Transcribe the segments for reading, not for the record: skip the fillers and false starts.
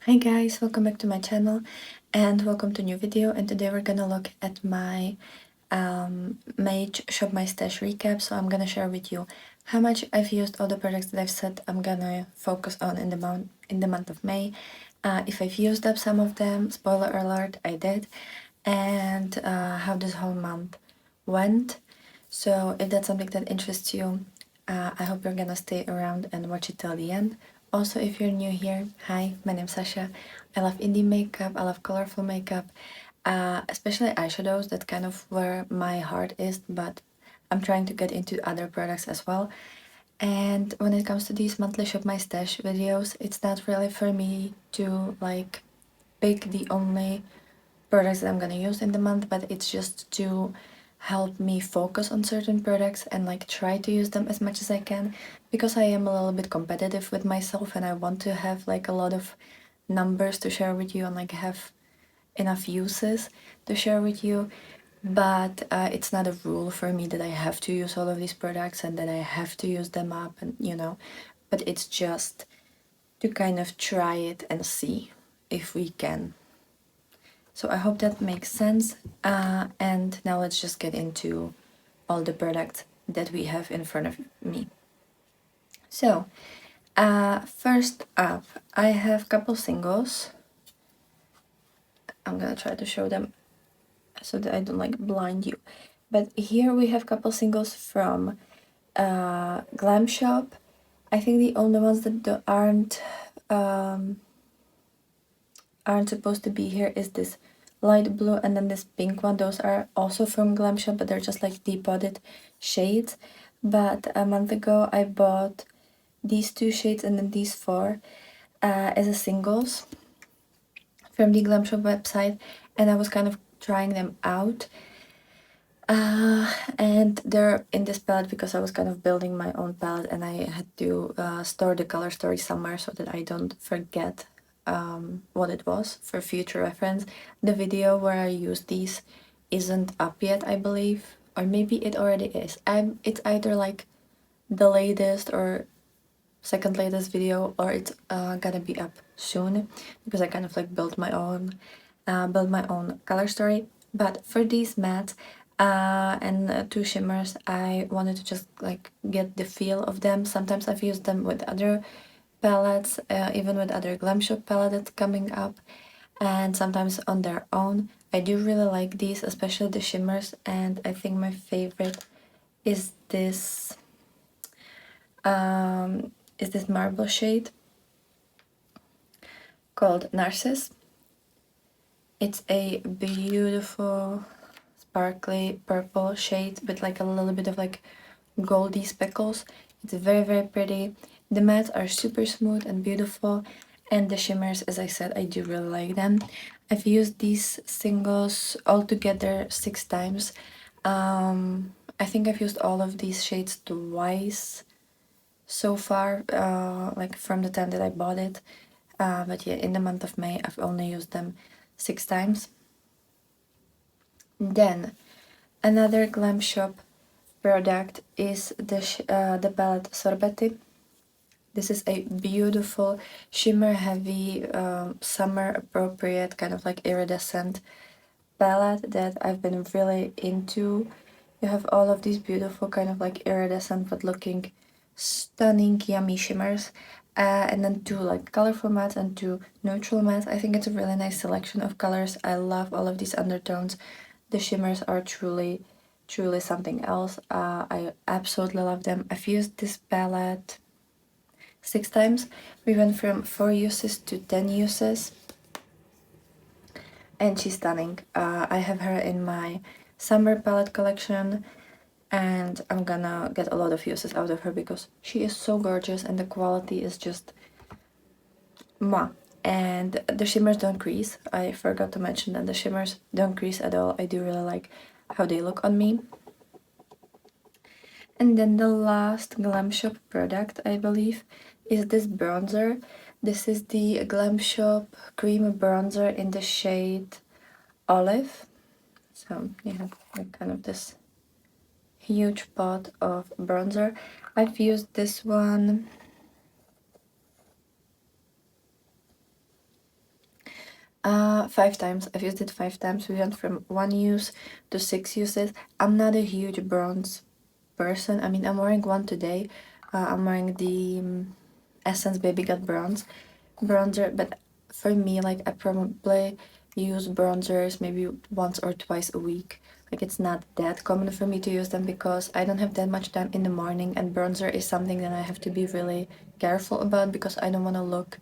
Hi guys, welcome back to my channel and welcome to a new video, and today we're gonna look at my May Shop My Stash recap. So I'm gonna share with you how much I've used, all the products that I've said I'm gonna focus on in the month of May. If I've used up some of them, spoiler alert, I did, and how this whole month went. So if that's something that interests you, I hope you're gonna stay around and watch it till the end. Also, if you're new here, hi, my name's Sasha. I love indie makeup, I love colorful makeup, especially eyeshadows. That's kind of where my heart is, but I'm trying to get into other products as well. And when it comes to these monthly Shop My Stash videos, it's not really for me to like pick the only products that I'm gonna use in the month, but it's just to help me focus on certain products and like try to use them as much as I can, because I am a little bit competitive with myself and I want to have like a lot of numbers to share with you and like have enough uses to share with you. But it's not a rule for me that I have to use all of these products and that I have to use them up, and but it's just to kind of try it and see if we can. So I hope that makes sense. And now let's just get into all the products that we have in front of me. So first up, I have a couple singles. I'm gonna try to show them so that I don't like blind you. But here we have a couple singles from Glam Shop. I think the only ones that aren't supposed to be here is this light blue and then this pink one. Those are also from Glam Shop, but they're just like depotted shades. But a month ago I bought these two shades and then these four as a singles from the Glam Shop website, and I was kind of trying them out. And they're in this palette because I was kind of building my own palette and I had to store the color story somewhere so that I don't forget what it was for future reference. The video where I used these isn't up yet, I believe, or maybe it already is. It's either like the latest or second latest video, or it's gonna be up soon because I kind of like built my own color story. But for these mattes and two shimmers, I wanted to just like get the feel of them. Sometimes I've used them with other palettes, even with other Glam Shop palette that's coming up, and sometimes on their own. I do really like these, especially the shimmers, and I think my favorite is this marble shade called Narcissus. It's a beautiful sparkly purple shade with like a little bit of like goldy speckles. It's very pretty. The mattes are super smooth and beautiful, and the shimmers, as I said, I do really like them. I've used these singles all together 6 times. I think I've used all of these shades twice so far, like from the time that I bought it. But yeah, in the month of May I've only used them 6 times. Then another Glam Shop product is the palette Sorbetti. This is a beautiful shimmer heavy summer appropriate kind of like iridescent palette that I've been really into. You have all of these beautiful kind of like iridescent but looking stunning yummy shimmers, and then 2 like colorful mattes and 2 neutral mattes. I think it's a really nice selection of colors. I love all of these undertones. The shimmers are truly something else. I absolutely love them. I've used this palette 6 times. We went from 4 uses to 10 uses, and she's stunning. I have her in my summer palette collection, and I'm gonna get a lot of uses out of her because she is so gorgeous and the quality is just mwah. And the shimmers don't crease. I forgot to mention that the shimmers don't crease at all. I do really like how they look on me. And then the last Glam Shop product, I believe, is this bronzer. This is the Glam Shop cream bronzer in the shade Olive. So you have like kind of this huge pot of bronzer. I've used this one 5 times. I've used it 5 times. We went from 1 use to 6 uses. I'm not a huge bronze person. I mean, I'm wearing one today. I'm wearing the Essence Baby Got Bronze bronzer, but for me, like, I probably use bronzers maybe once or twice a week. Like, it's not that common for me to use them because I don't have that much time in the morning, and bronzer is something that I have to be really careful about because I don't want to look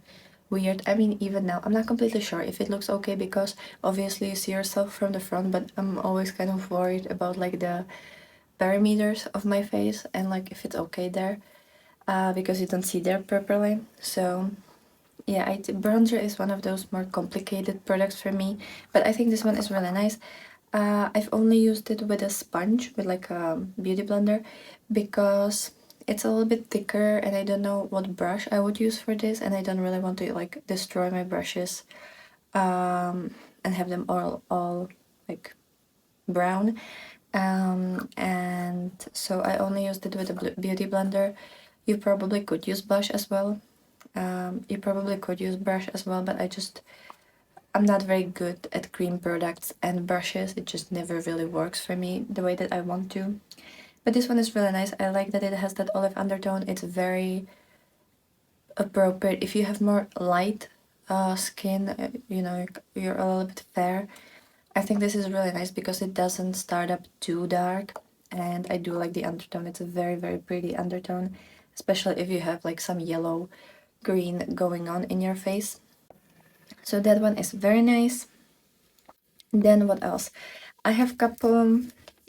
weird. I mean, even now, I'm not completely sure if it looks okay because obviously you see yourself from the front, but I'm always kind of worried about like the parameters of my face and like if it's okay there, because you don't see there properly. So yeah, bronzer is one of those more complicated products for me, but I think this one is really nice. I've only used it with a sponge, with like a beauty blender, because it's a little bit thicker and I don't know what brush I would use for this, and I don't really want to like destroy my brushes and have them all like brown. And so I only used it with a beauty blender. You probably could use blush as well. You probably could use brush as well, but I'm not very good at cream products and brushes. It just never really works for me the way that I want to. But this one is really nice. I like that it has that olive undertone. It's very appropriate if you have more light skin, you know, you're a little bit fair. I think this is really nice because it doesn't start up too dark, and I do like the undertone. It's a very, very pretty undertone, especially if you have like some yellow green going on in your face. So that one is very nice. Then what else? I have couple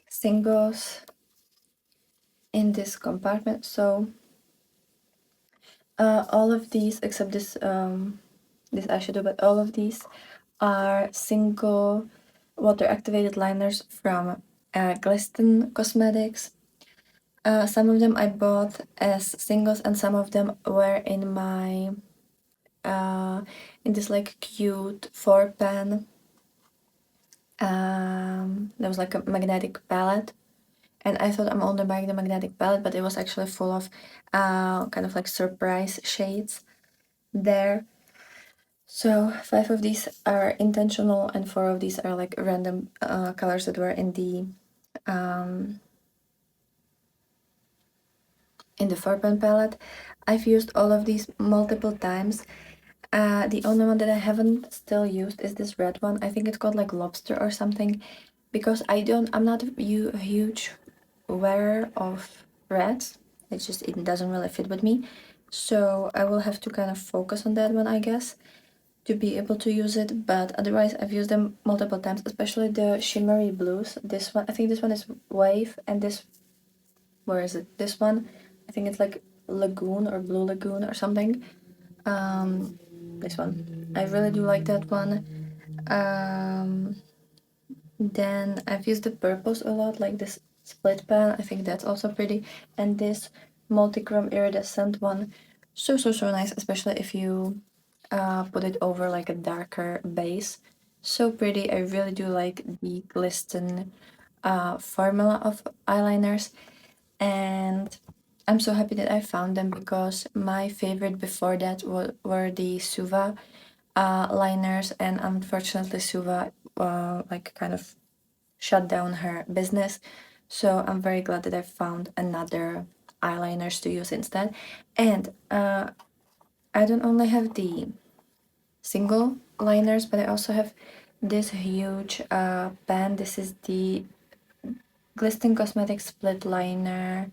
singles in this compartment. So all of these except this eyeshadow, but all of these are single water activated liners from Glisten Cosmetics. Some of them I bought as singles and some of them were in my in this like cute 4-pan. There was like a magnetic palette, and I thought I'm only buying the magnetic palette, but it was actually full of kind of like surprise shades there. So 5 of these are intentional and 4 of these are like random colors that were in the 4-pan palette. I've used all of these multiple times. The only one that I haven't still used is this red one. I think it's called like Lobster or something, because I'm not a huge wearer of reds. It doesn't really fit with me. So I will have to kind of focus on that one, I guess, to be able to use it. But otherwise, I've used them multiple times, especially the shimmery blues. This one, I think this one is Wave, and where is it? This one, I think it's like Lagoon or Blue Lagoon or something. This one, I really do like that one. Then I've used the purples a lot, like this split pan. I think that's also pretty. And this multichrome iridescent one, so nice, especially if you put it over like a darker base. So pretty. I really do like the Glisten formula of eyeliners, and I'm so happy that I found them because my favorite before that were the Suva liners, and unfortunately Suva like kind of shut down her business. So I'm very glad that I found another eyeliners to use instead. And I don't only have the single liners, but I also have this huge pan. This is the Glisten Cosmetics Split Liner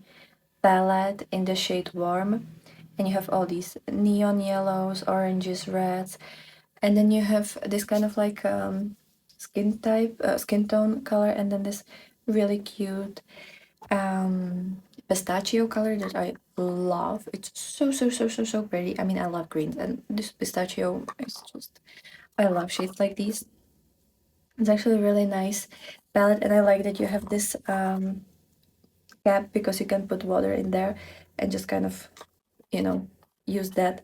palette in the shade Warm. And you have all these neon yellows, oranges, reds. And then you have this kind of like skin tone color, and then this really cute pistachio color that I love. It's so pretty. I mean, I love greens, and this pistachio is just, I love shades like these. It's actually a really nice palette, and I like that you have this cap because you can put water in there and just kind of, you know, use that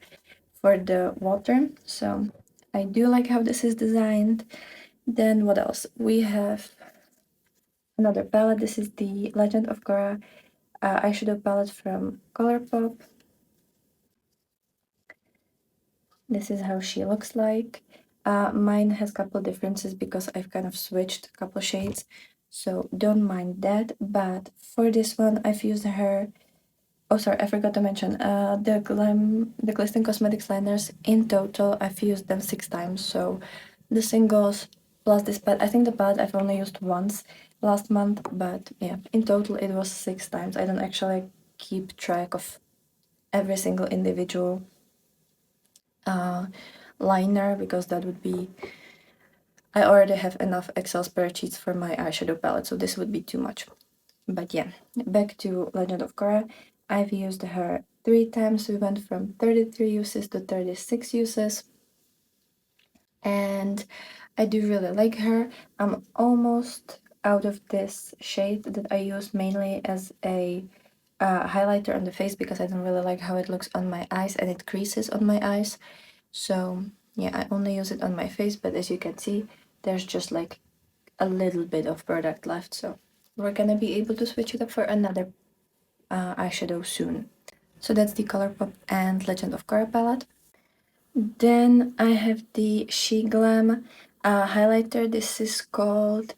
for the water. So I do like how this is designed. Then what else? We have another palette. This is the Legend of Korra eyeshadow palette from Colourpop. This is how she looks like. Mine has a couple differences because I've kind of switched a couple shades, so don't mind that. But for this one, I've used her. Oh, sorry, I forgot to mention. The Glistening Cosmetics liners in total, I've used them 6 times. So the singles plus this pad. I think the pad I've only used once last month, but yeah, in total it was 6 times. I don't actually keep track of every single individual liner because that would be, I already have enough Excel spreadsheets for my eyeshadow palette, so this would be too much. But yeah, back to Legend of Korra. I've used her 3 times. We went from 33 uses to 36 uses, and I do really like her. I'm almost out of this shade that I use mainly as a highlighter on the face because I don't really like how it looks on my eyes and it creases on my eyes. So yeah, I only use it on my face, but as you can see, there's just like a little bit of product left. So we're gonna be able to switch it up for another eyeshadow soon. So that's the Colourpop and Legend of Korra palette. Then I have the She Glam highlighter. This is called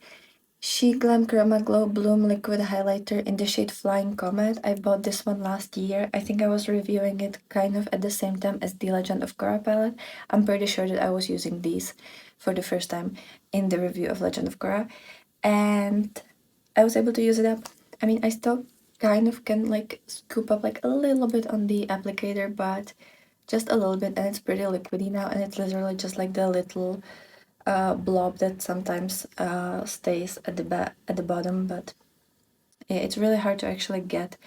She Glam Chroma Glow Bloom Liquid Highlighter in the shade Flying Comet. I bought this one last year. I think I was reviewing it kind of at the same time as the Legend of Korra palette. I'm pretty sure that I was using these for the first time in the review of Legend of Korra. And I was able to use it up. I mean, I still kind of can like scoop up like a little bit on the applicator, but just a little bit, and it's pretty liquidy now, and it's literally just like the little blob that sometimes stays at the bottom. But yeah, it's really hard to actually get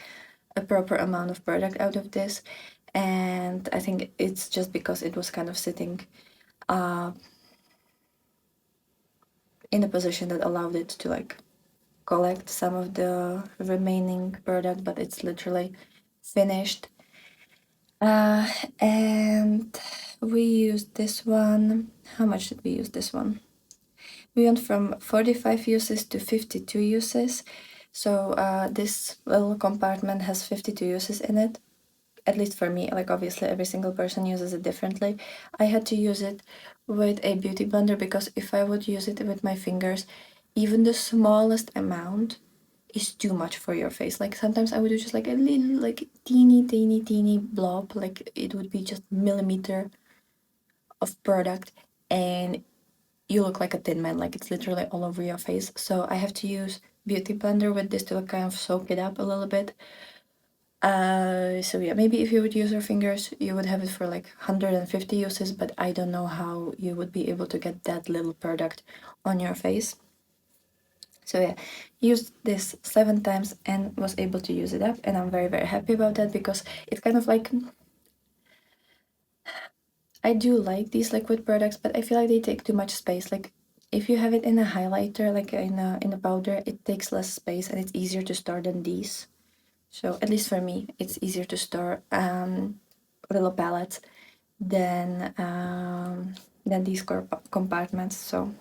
a proper amount of product out of this, and I think it's just because it was kind of sitting in a position that allowed it to like collect some of the remaining product, but it's literally finished. And we used this one. How much did we use this one? We went from 45 uses to 52 uses. So this little compartment has 52 uses in it, at least for me. Like obviously every single person uses it differently. I had to use it with a beauty blender because if I would use it with my fingers, even the smallest amount is too much for your face. Like sometimes I would do just like a little like teeny blob, like it would be just millimeter of product, and you look like a thin man, like it's literally all over your face. So I have to use beauty blender with this to kind of soak it up a little bit. So yeah, maybe if you would use your fingers, you would have it for like 150 uses, but I don't know how you would be able to get that little product on your face. So yeah, used this 7 times and was able to use it up, and I'm very happy about that because it's kind of like, I do like these liquid products, but I feel like they take too much space. Like if you have it in a highlighter, like in a powder, it takes less space and it's easier to store than these. So at least for me, it's easier to store little palettes than these compartments. So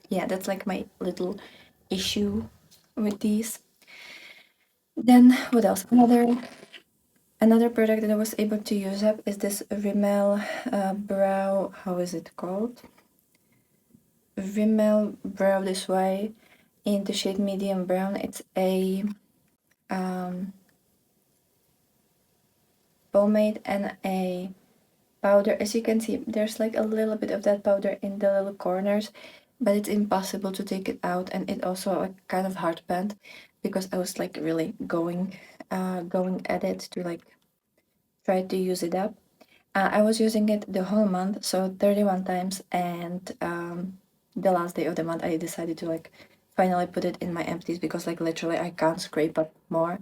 yeah, that's like my little issue with these. Then what else? Another product that I was able to use up is this Rimmel brow. How is it called? Rimmel Brow This Way in the shade medium brown. It's a pomade and a powder. As you can see, there's like a little bit of that powder in the little corners, but it's impossible to take it out, and it also like kind of hard bent because I was like really going at it to like try to use it up. I was using it the whole month, so 31 times, and the last day of the month I decided to like finally put it in my empties because like literally I can't scrape up more.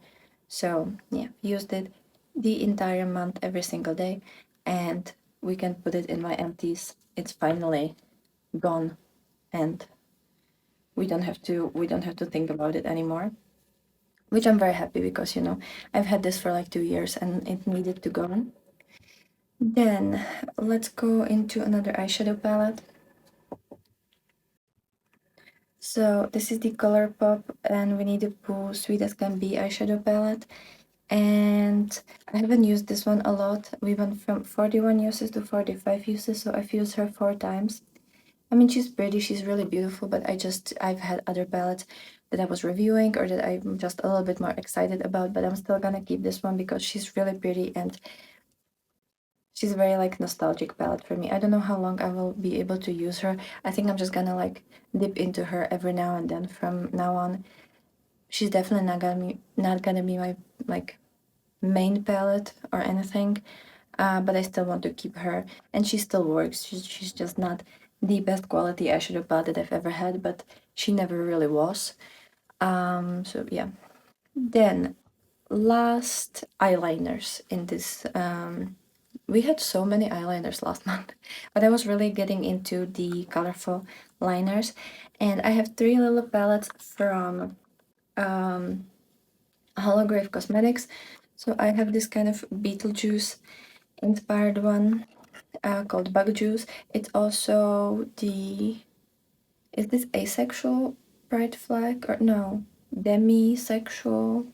So yeah, used it the entire month every single day, and we can put it in my empties. It's finally gone, and we don't have to think about it anymore, which I'm very happy because I've had this for like 2 years and it needed to go. Then let's go into another eyeshadow palette. So this is the Colourpop and Winnie the Pooh Sweet as Can Be eyeshadow palette. And I haven't used this one a lot. We went from 41 uses to 45 uses, so I've used her 4 times. I mean, she's pretty, she's really beautiful, but I've had other palettes that I was reviewing or that I'm just a little bit more excited about, but I'm still gonna keep this one because she's really pretty and she's a very like nostalgic palette for me. I don't know how long I will be able to use her. I think I'm just gonna like dip into her every now and then from now on. She's definitely not gonna be my like main palette or anything, but I still want to keep her, and she still works. She's just not the best quality eyeshadow palette that I've ever had, but she never really was. So yeah. Then last eyeliners in this. We had so many eyeliners last month, but I was really getting into the colorful liners, and I have 3 little palettes from Holograph Cosmetics. So I have this kind of Beetlejuice inspired one called Bug Juice. It's also the, is this asexual pride flag or no? Demisexual.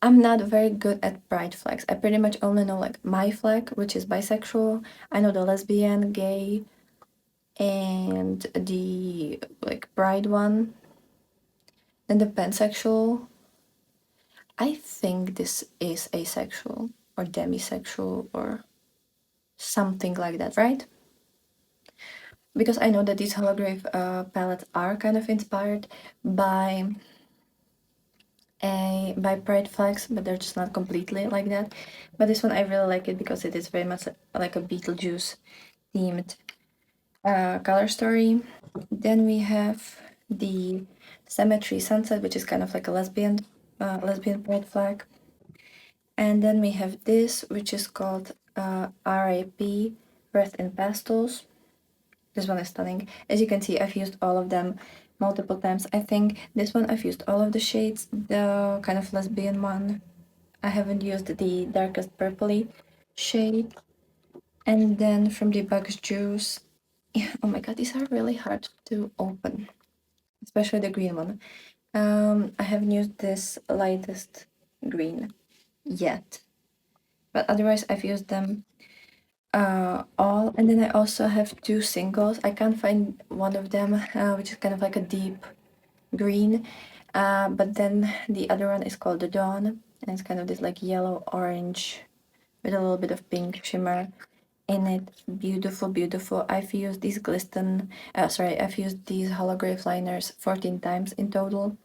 I'm not very good at pride flags. I pretty much only know like my flag, which is bisexual. I know the lesbian, gay, and the like pride one. Then the pansexual. I think this is asexual or demisexual or something like that, right? Because I know that these holograph palettes are kind of inspired by by pride flags, but they're just not completely like that. But this one I really like it because it is very much like a Beetlejuice themed color story. Then we have the Cemetery Sunset, which is kind of like a lesbian pride flag. And then we have this, which is called RIP, Rest in Pastels. This one is stunning. As you can see, I've used all of them multiple times. I think this one I've used all of the shades. The kind of lesbian one, I haven't used the darkest purpley shade. And then from the Bugs Juice, yeah, oh my god, these are really hard to open, especially the green one. I haven't used this lightest green yet, but otherwise I've used them all. And then I also have 2 singles. I can't find one of them, which is kind of like a deep green, but then the other one is called the Dawn, and it's kind of this like yellow orange with a little bit of pink shimmer in it. Beautiful, beautiful. I've used these I've used these holograph liners 14 times in total.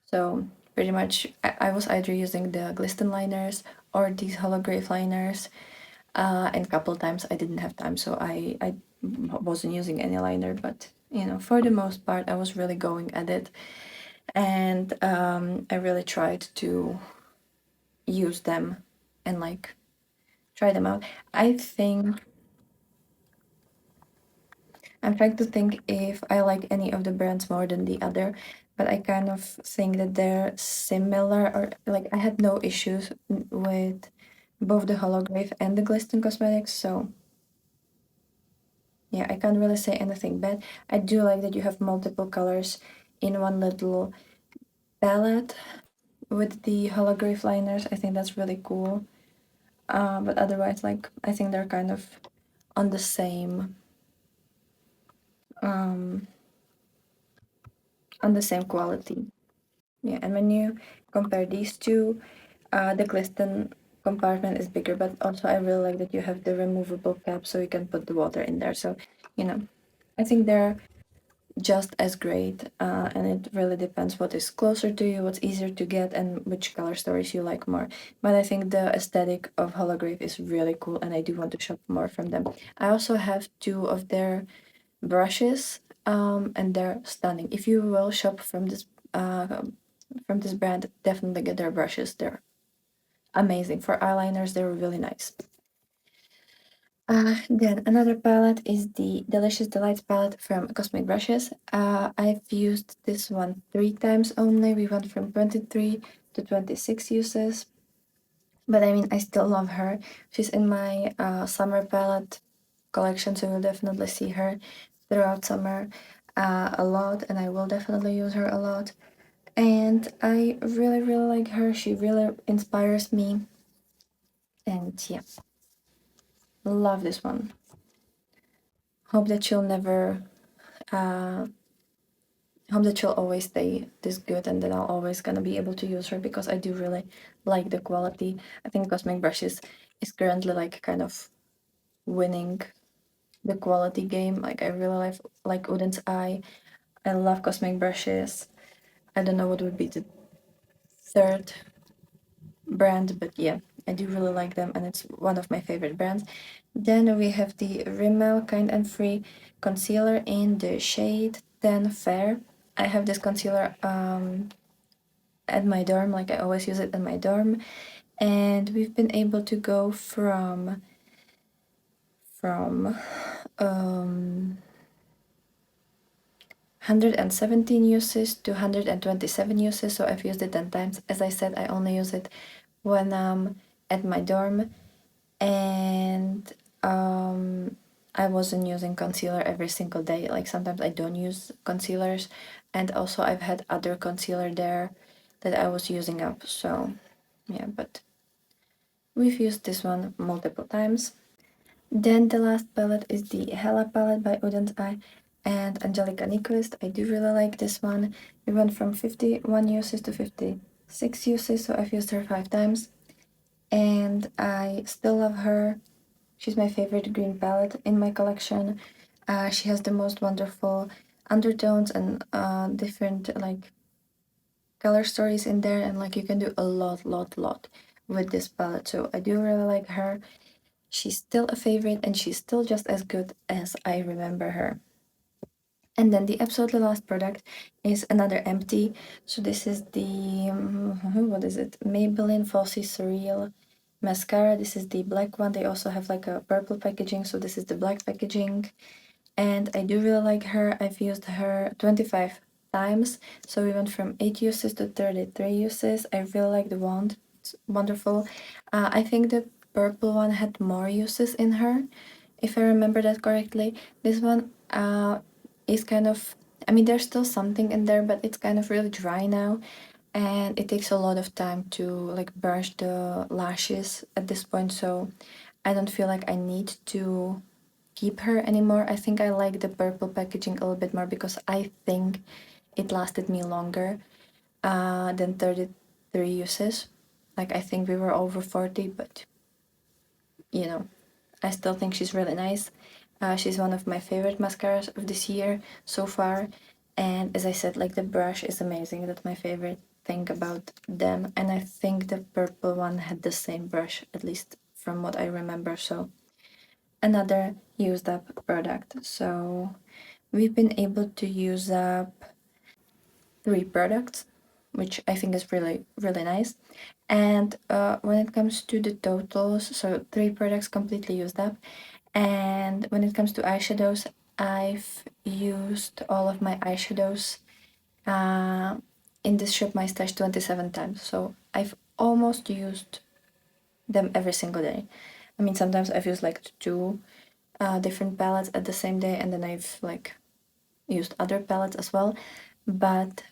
So pretty much I was either using the glisten liners or these holograph liners, and a couple times I didn't have time, so I wasn't using any liner, but you know, for the most part I was really going at it, and I really tried to use them and like try them out. I'm trying to think if I like any of the brands more than the other, but I kind of think that they're similar, or like I had no issues with both the holograph and the glisten cosmetics, so yeah, I can't really say anything bad. I do like that you have multiple colors in one little palette with the holograph liners. I think that's really cool. But otherwise, like, I think they're kind of on the same quality. Yeah, and when you compare these two, the glisten compartment is bigger, but also I really like that you have the removable cap so you can put the water in there. So, you know, I think they're just as great, and it really depends what is closer to you, what's easier to get, and which color stories you like more. But I think the aesthetic of holograph is really cool, and I do want to shop more from them. I also have 2 of their brushes, and they're stunning. If you will shop from this brand, definitely get their brushes. They're amazing. For eyeliners, they're really nice. Then another palette is the Delicious Delights palette from Cosmic Brushes. I've used this one 3 times only. We went from 23 to 26 uses. But I mean, I still love her. She's in my summer palette collection, so you'll definitely see her throughout summer a lot, and I will definitely use her a lot. And I really like her. She really inspires me. And yeah, love this one. Hope that she'll never hope that she'll always stay this good and that I'll always gonna be able to use her, because I do really like the quality. I think Cosmic Brushes is currently like kind of winning the quality game. Like I really like Uden's Eye. I love Cosmic Brushes. I don't know what would be the third brand, but yeah, I do really like them and it's one of my favorite brands. Then we have the Rimmel Kind and Free concealer in the shade 10 Fair. I have this concealer at my dorm, like I always use it at my dorm, and we've been able to go from 117 uses to 127 uses, so I've used it 10 times. As I said, I only use it when I'm at my dorm, and I wasn't using concealer every single day. Like sometimes I don't use concealers, and also I've had other concealer there that I was using up, so yeah, but we've used this one multiple times. Then the last palette is the Hela palette by Uden's Eye and Angelica Nyquist. I do really like this one. We went from 51 uses to 56 uses, so I've used her 5 times. And I still love her. She's my favorite green palette in my collection. She has the most wonderful undertones and different like color stories in there, and like you can do a lot with this palette. So I do really like her. She's still a favorite and she's still just as good as I remember her. And then the absolutely last product is another empty. So this is the, what is it? Maybelline Falsies Surreal mascara. This is the black one. They also have like a purple packaging. So this is the black packaging. And I do really like her. I've used her 25 times. So we went from 8 uses to 33 uses. I really like the wand. It's wonderful. I think the purple one had more uses in her, if I remember that correctly. This one is kind of, I mean, there's still something in there, but it's kind of really dry now, and it takes a lot of time to like brush the lashes at this point, so I don't feel like I need to keep her anymore. I think I like the purple packaging a little bit more because I think it lasted me longer than 33 uses. Like I think we were over 40, but you know, I still think she's really nice. She's one of my favorite mascaras of this year so far, and as I said, like the brush is amazing. That's my favorite thing about them, and I think the purple one had the same brush, at least from what I remember. So another used up product. So we've been able to use up 3 products, which I think is really nice. And when it comes to the totals, so 3 products completely used up. And when it comes to eyeshadows, I've used all of my eyeshadows in this Shop My Stash 27 times. So I've almost used them every single day. I mean, sometimes I've used like 2 different palettes at the same day, and then I've like used other palettes as well. But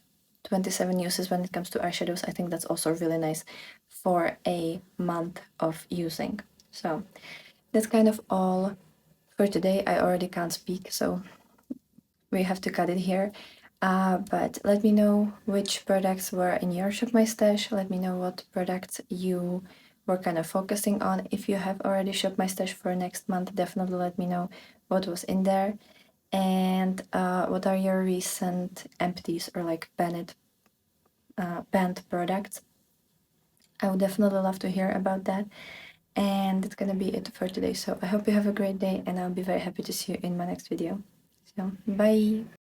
27 uses when it comes to eyeshadows, I think that's also really nice for a month of using. So that's kind of all for today. I already can't speak, so we have to cut it here. But let me know which products were in your Shop My Stash. Let me know what products you were kind of focusing on. If you have already Shop My Stash for next month, definitely let me know what was in there. And what are your recent empties or like banned products? I would definitely love to hear about that. And that's gonna be it for today. So I hope you have a great day, and I'll be very happy to see you in my next video. So bye!